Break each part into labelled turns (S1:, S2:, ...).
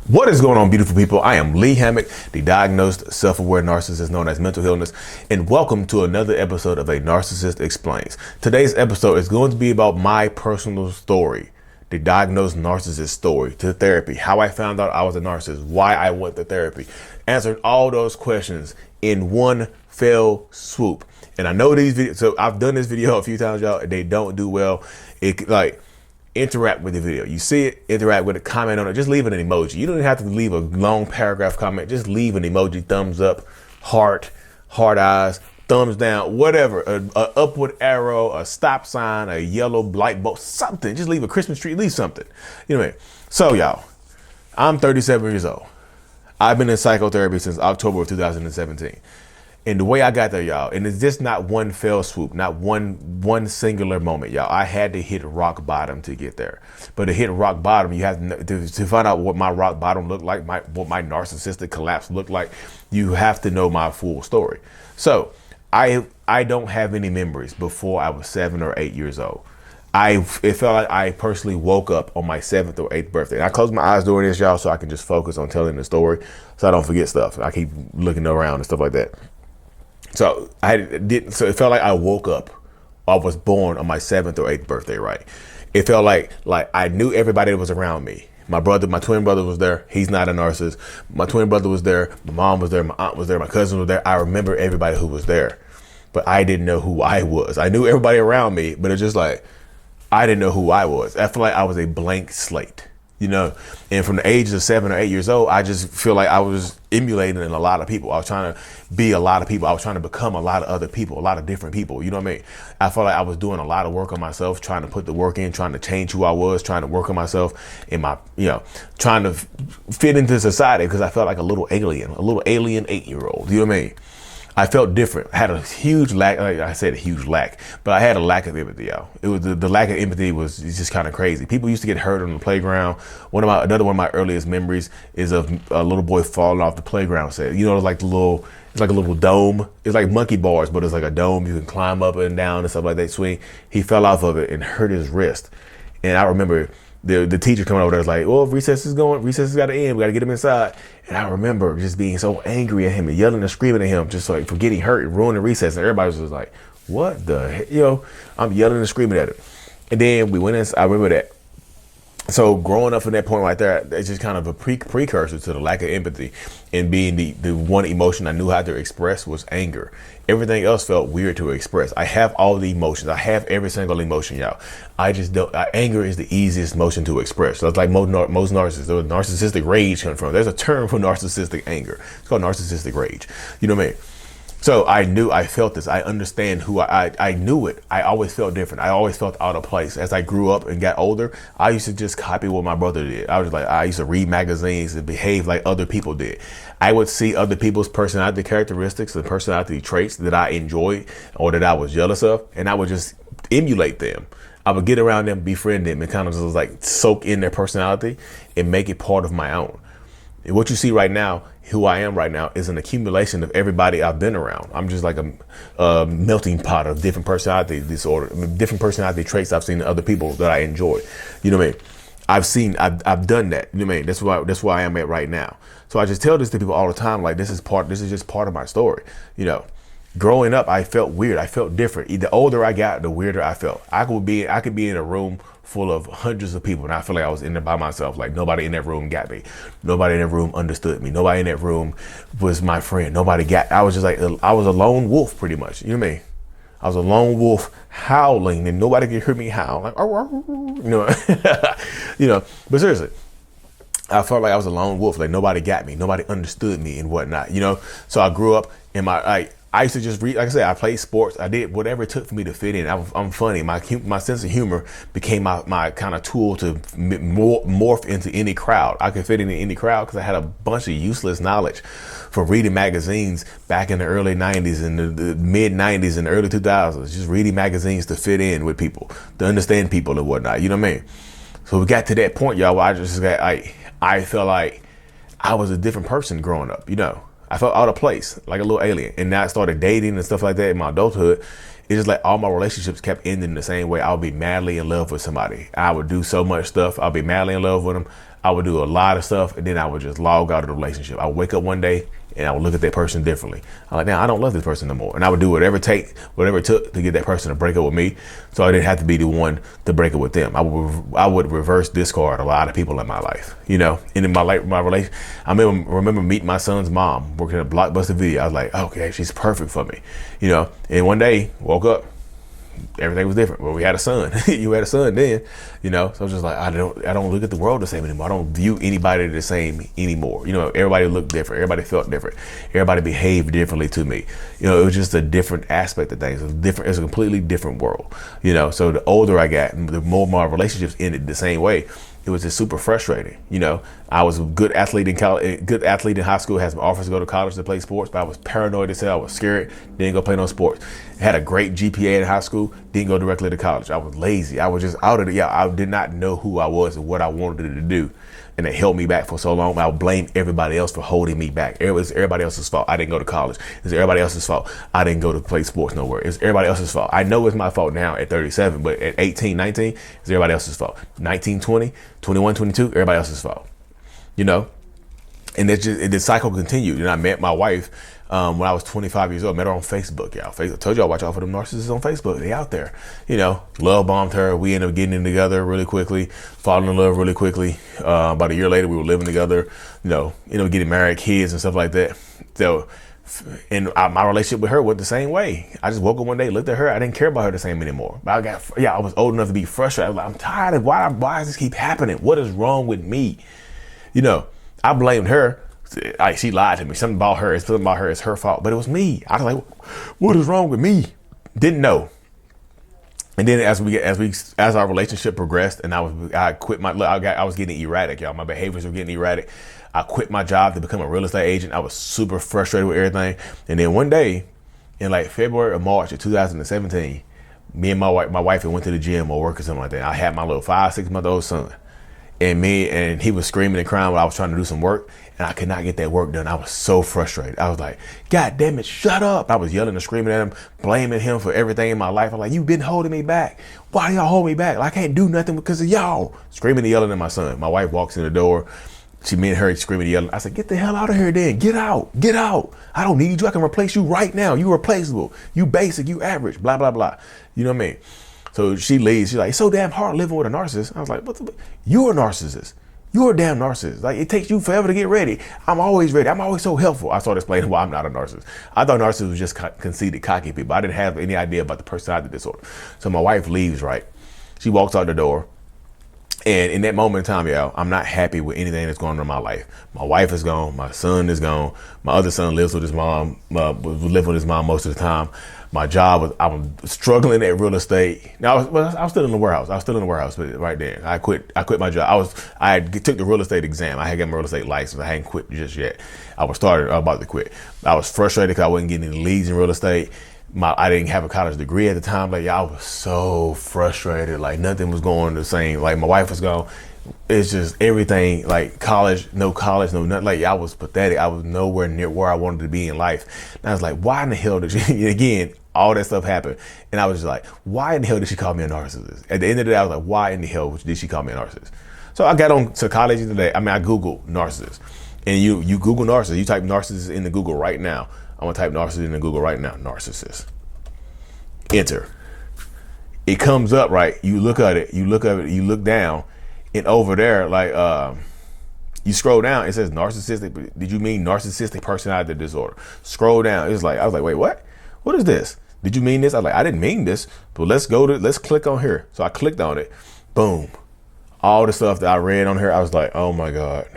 S1: What is going on, beautiful people? I am Lee Hammock, the diagnosed self-aware narcissist known as mental illness, and welcome to another episode of A Narcissist Explains. Today's episode is going to be about my personal story, the diagnosed narcissist story to therapy, how I found out I was a narcissist, why I went to therapy, answering all those questions in one fell swoop. And I know these videos, so I've done this video a few times, y'all, and they don't do well. Interact with the video. You see it, interact with it, comment on it, just leave an emoji. You don't even have to leave a long paragraph comment. Just leave an emoji, thumbs up, heart eyes, thumbs down, whatever, a upward arrow, a stop sign, a yellow light bulb, something. Just leave a Christmas tree, leave something. You know what I mean? So y'all, I'm 37 years old. I've been in psychotherapy since October of 2017. And the way I got there, y'all, and it's just not one fell swoop, not one singular moment, y'all. I had to hit rock bottom to get there. But to hit rock bottom, you have to find out what my rock bottom looked like, what my narcissistic collapse looked like. You have to know my full story. So I don't have any memories before I was 7 or 8 years old. It felt like I personally woke up on my 7th or 8th birthday. And I closed my eyes during this, y'all, so I can just focus on telling the story, so I don't forget stuff. I keep looking around and stuff like that. So so it felt like I woke up. I was born on my 7th or 8th birthday, right? It felt like I knew everybody that was around me. My twin brother was there. He's not a narcissist. My twin brother was there. My mom was there. My aunt was there. My cousin was there. I remember everybody who was there, but I didn't know who I was. I knew everybody around me, but it's just like, I didn't know who I was. I feel like I was a blank slate, you know? And from the ages of 7 or 8 years old, I just feel like I was emulating a lot of people. I was trying to be a lot of people. I was trying to become a lot of other people, a lot of different people. You know what I mean? I felt like I was doing a lot of work on myself, trying to put the work in, trying to change who I was, trying to work on myself in my, trying to fit into society, because I felt like a little alien 8-year-old. You know what I mean? I felt different. I had a huge lack, like I said, a huge lack, but I had a lack of empathy, y'all. It was the lack of empathy was just kind of crazy. People used to get hurt on the playground. Another one of my earliest memories is of a little boy falling off the playground set. You know, it's like a little dome. It's like monkey bars, but it's like a dome. You can climb up and down and stuff like that, swing. He fell off of it and hurt his wrist. And I remember the teacher coming over there was like, well, recess is got to end. We got to get him inside. And I remember just being so angry at him and yelling and screaming at him, just like for getting hurt and ruining recess. And everybody was just like, what the heck? I'm yelling and screaming at him. And then we went in. I remember that. So growing up from that point right there, it's just kind of a precursor to the lack of empathy, and being the one emotion I knew how to express was anger. Everything else felt weird to express. I have all the emotions. I have every single emotion, y'all. I just don't. Anger is the easiest emotion to express. So it's like most narcissists. The narcissistic rage comes from. There's a term for narcissistic anger. It's called narcissistic rage. You know what I mean? So I felt this. I understand who I knew it. I always felt different. I always felt out of place. As I grew up and got older, I used to just copy what my brother did. I used to read magazines and behave like other people did. I would see other people's personality characteristics and personality traits that I enjoyed or that I was jealous of, and I would just emulate them. I would get around them, befriend them, and kind of just like soak in their personality and make it part of my own. And what you see right now, who I am right now, is an accumulation of everybody I've been around. I'm just like a melting pot of different personality disorder, different personality traits I've seen in other people that I enjoy. You know what I mean? I've done that. You know what I mean? That's where I am at right now. So I just tell this to people all the time, like this is just part of my story. Growing up, I felt weird. I felt different. The older I got, the weirder I felt. I could be in a room full of hundreds of people, and I feel like I was in there by myself. Like nobody in that room got me. Nobody in that room understood me. Nobody in that room was my friend. I was just like, I was a lone wolf pretty much. You know what I mean? I was a lone wolf howling, and nobody could hear me howl. Like, but seriously, I felt like I was a lone wolf. Like nobody got me. Nobody understood me and whatnot, So I grew up in I used to just read, like I said, I played sports. I did whatever it took for me to fit in. I'm funny. My sense of humor became my kind of tool to morph into any crowd. I could fit into any crowd because I had a bunch of useless knowledge from reading magazines back in the early 90s and the mid 90s and the early 2000s. Just reading magazines to fit in with people, to understand people and whatnot. You know what I mean? So we got to that point, y'all, where I felt like I was a different person growing up, I felt out of place, like a little alien. And now I started dating and stuff like that in my adulthood. It's just like all my relationships kept ending the same way. I would be madly in love with somebody. I would do so much stuff. I'll be madly in love with them. I would do a lot of stuff, and then I would just log out of the relationship. I would wake up one day and I would look at that person differently. I'm like, now I don't love this person no more. And I would do whatever it took to get that person to break up with me, so I didn't have to be the one to break up with them. I would reverse discard a lot of people in my life, and in my relation, I remember meeting my son's mom working at a Blockbuster Video. I was like, okay, she's perfect for me, And one day, woke up, everything was different. Well, we had a son. You had a son then, So I was just like, I don't look at the world the same anymore. I don't view anybody the same anymore. Everybody looked different. Everybody felt different. Everybody behaved differently to me. It was just a different aspect of things. It's a completely different world. So the older I got, the more my relationships ended the same way. It was just super frustrating. I was a good athlete in college, good athlete in high school, had some offers to go to college to play sports, but I was paranoid as hell. I was scared, didn't go play no sports. Had a great GPA in high school, didn't go directly to college. I was lazy. I was just out of it. I did not know who I was and what I wanted to do. And it held me back for so long. I would blame everybody else for holding me back. It was everybody else's fault. I didn't go to college. It's everybody else's fault. I didn't go to play sports nowhere. It's everybody else's fault. I know it's my fault now at 37, but at 18, 19, it's everybody else's fault. 19, 20, 21, 22, everybody else's fault. And the cycle continued. And I met my wife when I was 25 years old. Met her on Facebook, y'all. I told y'all, watch out for them narcissists on Facebook. They out there. Love bombed her. We ended up getting in together really quickly, falling in love really quickly. About a year later, we were living together. Getting married, kids and stuff like that. So, and my relationship with her went the same way. I just woke up one day, looked at her. I didn't care about her the same anymore. But I was old enough to be frustrated. I was like, I'm tired of why does this keep happening? What is wrong with me? I blamed her. She lied to me. Something about her. It's her fault. But it was me. I was like, what is wrong with me? Didn't know. And then as our relationship progressed, and I was getting erratic, y'all. My behaviors were getting erratic. I quit my job to become a real estate agent. I was super frustrated with everything. And then one day, in like February or March of 2017, me and my wife went to the gym or work or something like that. I had my little 5-6 month old son. And he was screaming and crying while I was trying to do some work, and I could not get that work done. I was so frustrated. I was like, God damn it, shut up. I was yelling and screaming at him, blaming him for everything in my life. I'm like, you've been holding me back. Why do y'all hold me back? Like, I can't do nothing because of y'all. Screaming and yelling at my son. My wife walks in the door. Me and her screaming and yelling. I said, get the hell out of here then. Get out. Get out. I don't need you. I can replace you right now. You replaceable. You basic. You average. Blah, blah, blah. You know what I mean? So she leaves. She's like, it's so damn hard living with a narcissist. I was like, you're a narcissist. You're a damn narcissist. Like, it takes you forever to get ready. I'm always ready. I'm always so helpful. I started explaining why I'm not a narcissist. I thought narcissists was just conceited, cocky people. I didn't have any idea about the personality disorder. So my wife leaves, right? She walks out the door. And in that moment in time, y'all, I'm not happy with anything that's going on in my life. My wife is gone. My son is gone. My other son lives with his mom, was living with his mom most of the time. My job I was struggling at real estate. Now I was still in the warehouse. I was still in the warehouse right there. I quit my job. I took the real estate exam. I had got my real estate license. I hadn't quit just yet. I was about to quit. I was frustrated because I wasn't getting any leads in real estate. I didn't have a college degree at the time. Like, y'all, was so frustrated. Like, nothing was going the same. Like, my wife was gone. It's just everything, like no college, no nothing. Like, I was pathetic. I was nowhere near where I wanted to be in life. And I was like, why in the hell did she, again, all that stuff happened. And I was just like, why in the hell did she call me a narcissist? At the end of the day, I was like, why in the hell did she call me a narcissist? So I got on psychology today. I Googled narcissist. And you Google narcissist. You type narcissist into Google right now. I'm going to type narcissist into Google right now. Narcissist. Enter. It comes up, right? You look at it. You look down. And over there, like, you scroll down, it says narcissistic. Did you mean narcissistic personality disorder? Scroll down. It's like, I was like, wait, what? What is this? Did you mean this? I was like, I didn't mean this, but let's click on here. So I clicked on it. Boom. All the stuff that I read on here, I was like, oh my God.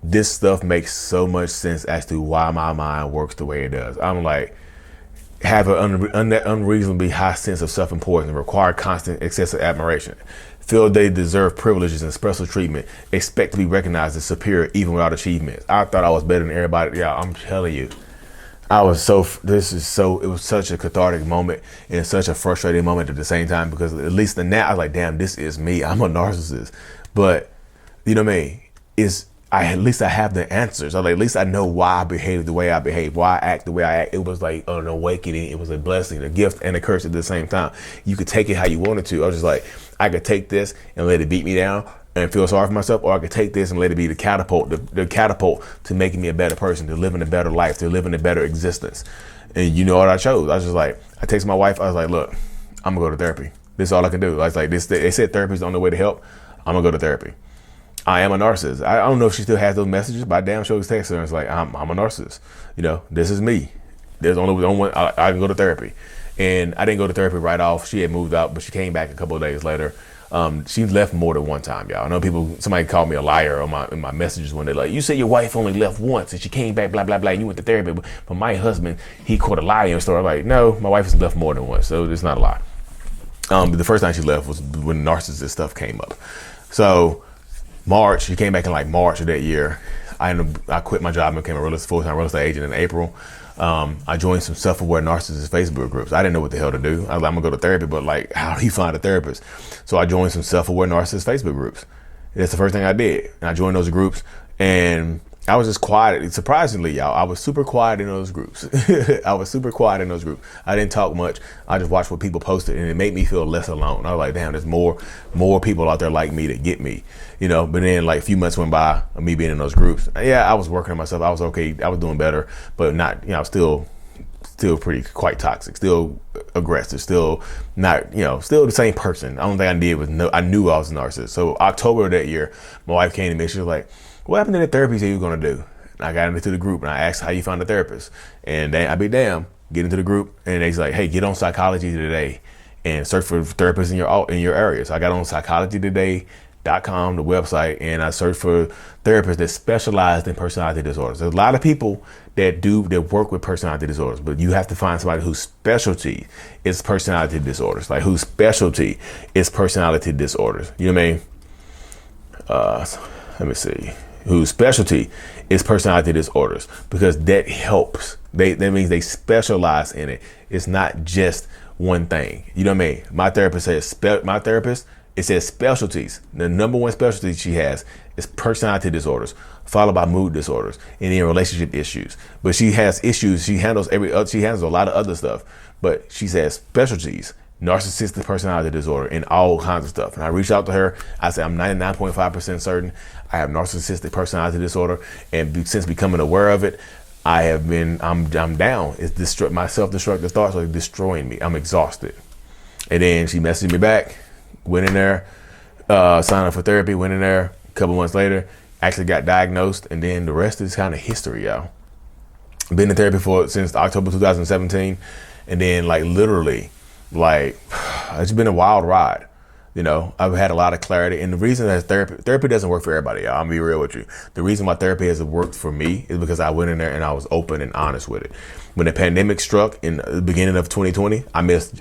S1: This stuff makes so much sense as to why my mind works the way it does. I'm like, have an unreasonably high sense of self-importance, require constant excessive admiration, feel they deserve privileges and special treatment, expect to be recognized as superior even without achievements. I thought I was better than everybody. Yeah, I'm telling you. It was such a cathartic moment and such a frustrating moment at the same time, because at least in that I was like, damn, this is me. I'm a narcissist. But you know what I mean? At least I have the answers. At least I know why I behave the way I behave, why I act the way I act. It was like an awakening. It was a blessing, a gift and a curse at the same time. You could take it how you wanted to. I was just like, I could take this and let it beat me down, and feel sorry for myself, or I could take this and let it be the catapult to making me a better person, to living a better life, to living a better existence. And you know what I chose? I was just like, I texted my wife. I was like, look, I'm gonna go to therapy. This is all I can do. I was like, this. They said therapy is the only way to help. I'm gonna go to therapy. I am a narcissist. I don't know if she still has those messages, but I damn sure text her and it's like, I'm a narcissist. You know, this is me. There's only one. I can go to therapy. And I didn't go to therapy right off. She had moved out, but she came back a couple of days later. She left more than one time, y'all. I know somebody called me a liar in my messages when they're like, you said your wife only left once and she came back, blah, blah, blah, and you went to therapy. But my husband, he caught a lie in the story. I'm like, no, my wife has left more than once, so it's not a lie. But the first time she left was when narcissist stuff came up. So March, she came back in like March of that year. I quit my job and became a full-time real estate agent in April. I joined some self-aware narcissist Facebook groups. I didn't know what the hell to do. I was like, I'm gonna go to therapy, but like, how do you find a therapist? So I joined some self-aware narcissist Facebook groups. That's the first thing I did. And I joined those groups, and I was just quiet. Surprisingly, y'all, I was super quiet in those groups. I was super quiet in those groups. I didn't talk much. I just watched what people posted, and it made me feel less alone. I was like, damn, there's more people out there like me that get me, you know. But then like a few months went by of me being in those groups. Yeah, I was working on myself. I was okay. I was doing better, but not, you know, still quite toxic, still aggressive, still not, you know, still the same person. The only thing I did was I knew I was a narcissist. So October of that year, my wife came to me. She was like, what happened to the therapy you were going to do? And I got into the group and I asked how you found a therapist. And I'd be damn, get into the group and they's like, hey, get on Psychology Today and search for therapists in your area. So I got on psychologytoday.com, the website, and I searched for therapists that specialized in personality disorders. There's a lot of people that work with personality disorders, but you have to find somebody whose specialty is personality disorders, like whose specialty is personality disorders. You know what I mean? Let me see. Whose specialty is personality disorders, because that helps. That means they specialize in it. It's not just one thing. You know what I mean? My therapist says it says specialties. The number one specialty she has is personality disorders, followed by mood disorders and then relationship issues. But she has issues. She handles a lot of other stuff. But she says specialties, narcissistic personality disorder, and all kinds of stuff. And I reached out to her. I said, I'm 99.5% certain I have narcissistic personality disorder. And since becoming aware of it, I'm down. My self-destructive thoughts are destroying me. I'm exhausted. And then she messaged me back, went in there, signed up for therapy, went in there a couple months later, actually got diagnosed. And then the rest is kind of history, y'all. Been in therapy since October 2017. And then like literally, like, it's been a wild ride. You know, I've had a lot of clarity. And the reason that therapy doesn't work for everybody, y'all. I'm gonna be real with you. The reason why therapy has worked for me is because I went in there and I was open and honest with it. When the pandemic struck in the beginning of 2020, I missed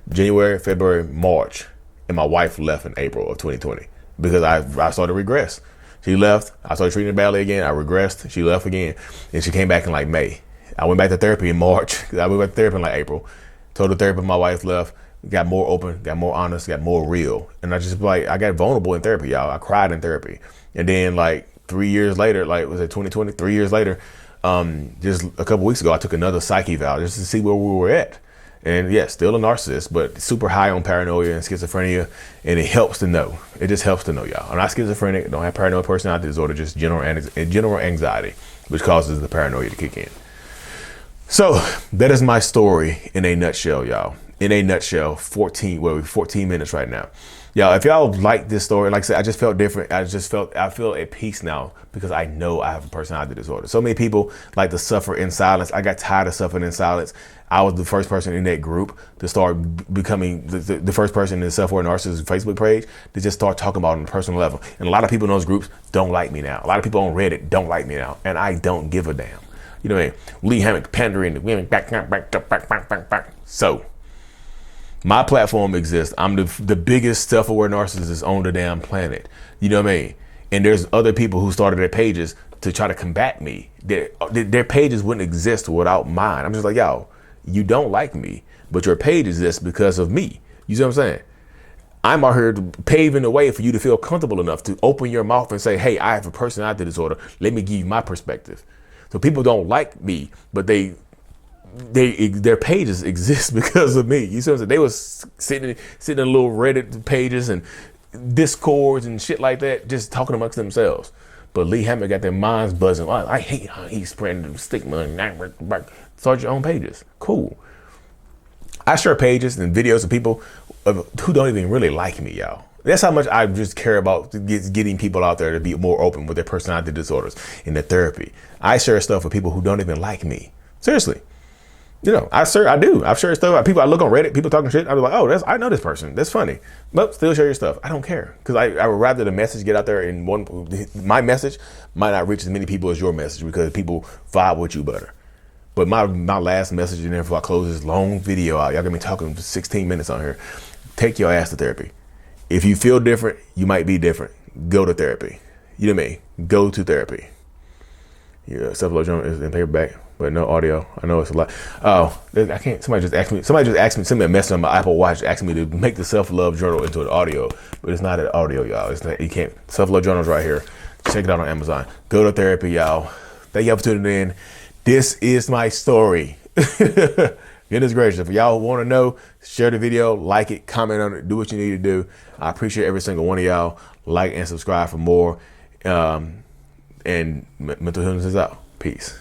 S1: January, February, March, and my wife left in April of 2020 because I started to regress. She left. I started treating her badly again. I regressed. She left again, and she came back in like May. I went back to therapy in March. I went back to therapy in like April. Told the therapist my wife left. Got more open, got more honest, got more real. And I got vulnerable in therapy, y'all. I cried in therapy. And then like 3 years later, like was it 2020? 3 years later, just a couple weeks ago, I took another psyche eval just to see where we were at. And yeah, still a narcissist, but super high on paranoia and schizophrenia. And it helps to know. It just helps to know, y'all. I'm not schizophrenic, don't have paranoid personality disorder, just general anxiety, which causes the paranoia to kick in. So that is my story in a nutshell, y'all. In a nutshell, 14 minutes right now. Y'all, if y'all like this story, like I said, I just felt different. I feel at peace now because I know I have a personality disorder. So many people like to suffer in silence. I got tired of suffering in silence. I was the first person in that group to start becoming the first person in the Self-Aware Narcissist Facebook page to just start talking about it on a personal level. And a lot of people in those groups don't like me now. A lot of people on Reddit don't like me now. And I don't give a damn. You know what I mean? Lee Hammock pandering the women back. So my platform exists. I'm the biggest self-aware narcissist on the damn planet. You know what I mean? And there's other people who started their pages to try to combat me. Their pages wouldn't exist without mine. I'm just like, yo, you don't like me, but your page exists because of me. You see what I'm saying? I'm out here paving the way for you to feel comfortable enough to open your mouth and say, hey, I have a personality disorder. Let me give you my perspective. So people don't like me, but their pages exist because of me. You see what I'm saying? They was sitting in little Reddit pages and discords and shit like that, just talking amongst themselves. But Lee Hammock got their minds buzzing. I hate how he's spreading the stigma and start your own pages. Cool. I share pages and videos of people who don't even really like me, y'all. That's how much I just care about getting people out there to be more open with their personality disorders in their therapy. I share stuff with people who don't even like me. Seriously. You know, I've shared stuff about people. I look on Reddit, people talking shit. I was like, oh, I know this person. That's funny. But still share your stuff. I don't care. Because I would rather the message get out there in my message might not reach as many people as your message because people vibe with you better. But my last message in there before I close this long video out, y'all gonna be talking for 16 minutes on here. Take your ass to therapy. If you feel different, you might be different. Go to therapy. You know what I mean? Go to therapy. Yeah, self-love journal is in paperback, but no audio. I know it's a lot. Oh, I can't. Somebody just asked me. Send me a message on my Apple Watch asking me to make the self-love journal into an audio, but it's not an audio, y'all. It's not. You can't. Self-love journal's right here. Check it out on Amazon. Go to therapy, y'all. Thank y'all for tuning in. This is my story. Goodness gracious. If y'all want to know, share the video, like it, comment on it, do what you need to do. I appreciate every single one of y'all. Like and subscribe for more. And Mental Illness is out. Peace.